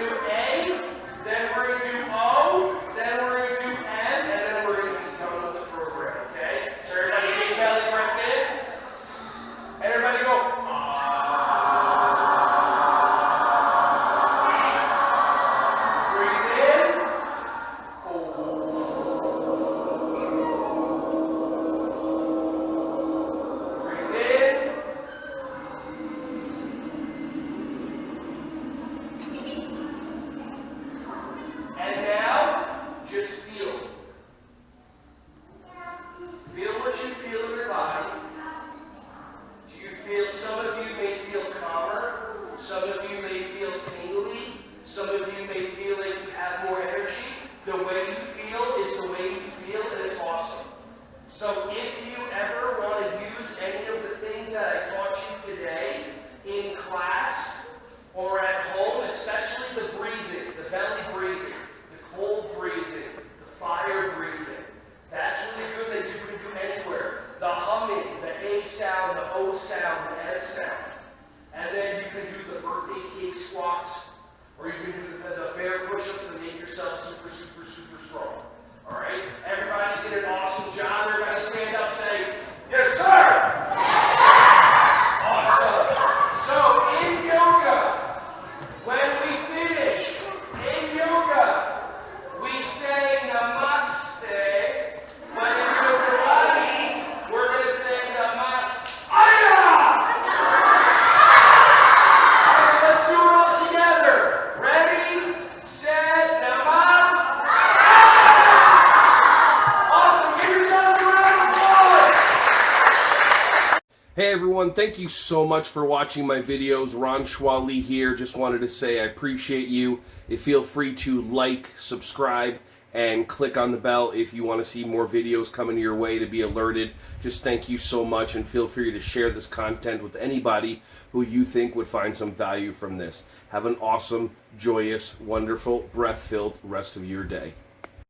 do A, then we're going to do O, then we're going to do M, and then we're going to be done with the program, okay? So everybody take belly breath in. Everybody go, breathe in. Breathe in. And now, just feel. Feel what you feel in your body. Do you feel, some of you may feel calmer, some of you may feel tingly, some of you may feel like you have more energy. The way you feel is the way you feel, and it's awesome. So if you ever want to use any of the things that I taught you today in class or at home, especially the breathing, the belly breathing, the cold breathing, the fire breathing, that's really good that you can do anywhere. The humming, the A sound, the O sound, the M sound. And then you can do the birthday cake squats, or you can do the bear push-ups to make yourself super, super, super strong. All right? Everybody did an awesome job. Everybody stand up, say, yes, sir! Awesome. So in yoga, when we finish, in yoga, we say namaste. But in your Pilates, we're going to say namaste. Let's do it all together. Ready, set, namaste. Awesome. Give yourself a round of applause. Hey everyone, thank you so much for watching my videos. Ron Schwally here. Just wanted to say I appreciate you. Feel free to like, subscribe, and click on the bell if you want to see more videos coming your way to be alerted. Just thank you so much, and feel free to share this content with anybody who you think would find some value from this. Have an awesome, joyous, wonderful, breath-filled rest of your day.